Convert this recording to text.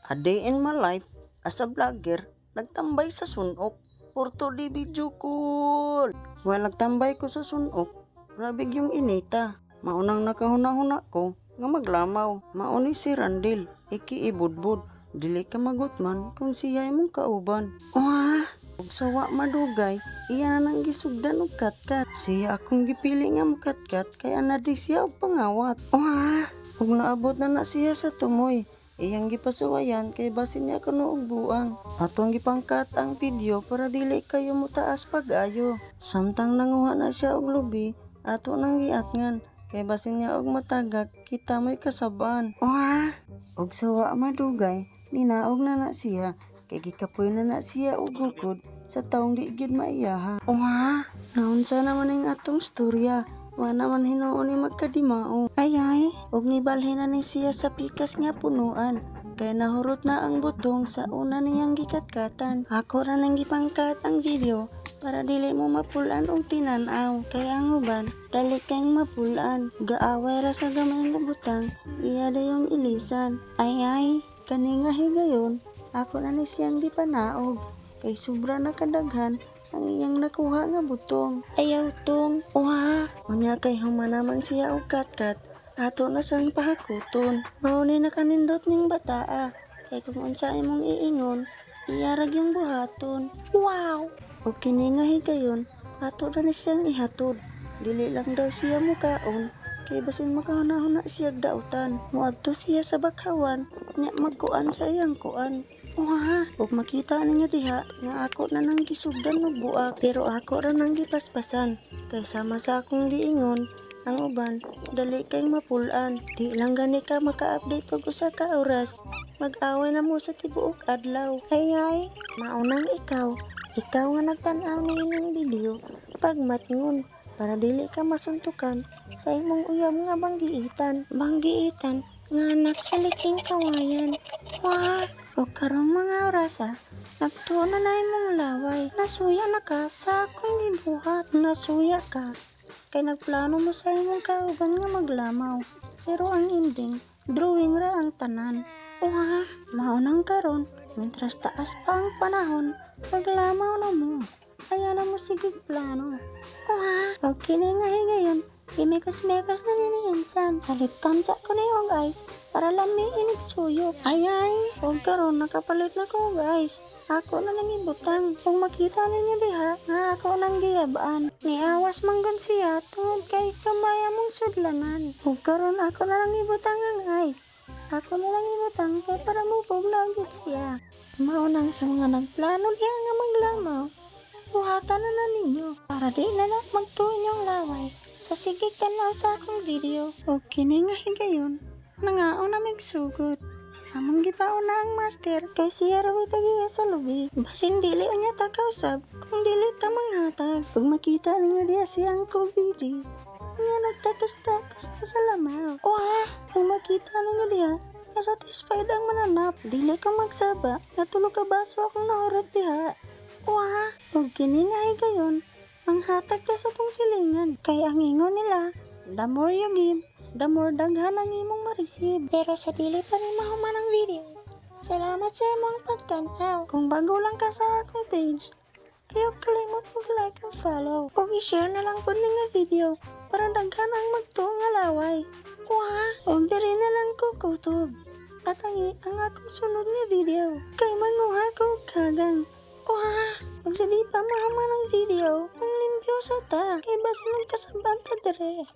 A day in my life as a vlogger, nagtambay sa sunok. Porto di video cool. While nagtambay ko sa sunok, grabe yung inita. Maunang nakahuna-huna ko nga maglamaw. Mauni si Randil, iki ibudbud. Dili ka magutman kung siya mong kauban. Wah! Ug sawa madugay, iya na nang gisugdan og katkat. Siya akong gipili nga mukatkat kay ana di siya og pangawat. Wah! Ug naabot na siya sa tumoy. Iyang gipasuwayan kay basin niya kuno og buang. Atong gipangkat ang video para dili kayo mutaas pag-ayo. Samtang nanguha na siya og lubi, ato nang giatngan kay basin niya og matagak kita mo'y kasabaan. Wah! Og sawa madugay, ninaog na siya kay gikapoy na siya og gugod sa taong di gyud maiyaha. Wah! Naunsa naman ang atong storya? Wa naman hinuon ni magkadimao. Ay, ug nibalhin na ni siya sa pikas nga punuan. Kay nahurot na ang butong sa una niyang gikatkatan. Ako ra nang gipangkat ang video para dili mo mapulan og tinan-aw. Kay ang uban, dali kang mapulan. Gaaway ra sa gamay nga butang, iya dayong ilisan. Ay, kani nga higayon, ako na ni siyang gipanaog. Kay sobra na kadaghan ang iyang nakuha nga butong. Ayaw tong, unya kay humanaman siya og katkat, ato na sang pahakuton. Mauni na kanindot ning bataa, kay kung unsa imong iingon, iyarag yung buhaton. Wow! O kini nga higayon, ato na siyang ihatod. Dili lang daw siya mukaon, kay basin makahuna-huna siya dautan. Muadto siya sa bakawan, nya magkuan sa iyang kuan. Ug makita ninyo diha nga ako na nang gisugdan og buak, pero ako ra nang gipaspasan. Kay sama sa akong giingon, ang uban dali kay mapulan. Di lang gani ka maka-update og usa ka oras, mag-away na mo sa tibuok adlaw. Ay, maunang ikaw nga nagtan-aw ning video, pagmatngon para dili ka masuntukan sa imong uyab nga banggiitan nga anak sa liking kawayan. O karong mga oras nagtuon na imong laway. Nasuya na ka sa akong gibuhat. Nasuya ka kay nagplano mo sa imong kauban nga maglamaw. Pero ang ending, drawing ra ang tanan. Maunang karon, mientras taas pa ang panahon, maglamaw na mo. Kaya na mo sigig plano. O kini nga higayon, imekas-mekas na niniinsan. Halitan sa ko na yung guys, para lami inig suyop. Ay, huwag karon nakapalit na ko guys. Ako na lang ibutang. Kung makita ninyo diha, nga ako nang giyabaan. Niawas manggan siya, tungod kay kamaya mong sudlanan. Huwag karon ako na lang ibutang ang guys. Ako na lang ibutang kay para mo publagit siya. Maunang sa mga nagplano diha nga maglamaw. Buhatan na ninyo, para di na lang magtuon yung laway. Sa sigig tanaw sa akong video. O kini nga higayon, nangaon na migsugod. Among gipaon na ang master kay siya raw tagiya sa lubi. Basin dili unya ta kausab kung dili ta manghatag. Pag makita ninyo diya si Uncle BG, nga nagtakos-takos na sa lamaw. Kung makita ninyo diya, satisfied ang mananap. Dili ka magsaba, natulog ka baso akong nahurot diha. O kini nga higayon, ang hatag ta sa tong silingan. Kay ang ingon nila, the more you give, the more daghan ang imong ma-receive. Pero sa dili pa rin mahuman ang video, salamat sa imong pagtanaw. Kung bago lang ka sa akong page, ayaw kalimot mag-like and follow. O i-share na lang po nga video para daghan ang magtuong nga laway. O diri na lang ko kutob. At ang akong sunod nga video, kay manguha ko og kagang. Pag sa di pa mahaman ang video, ang limpyo sa ta, kay basin ng kasabanta dire.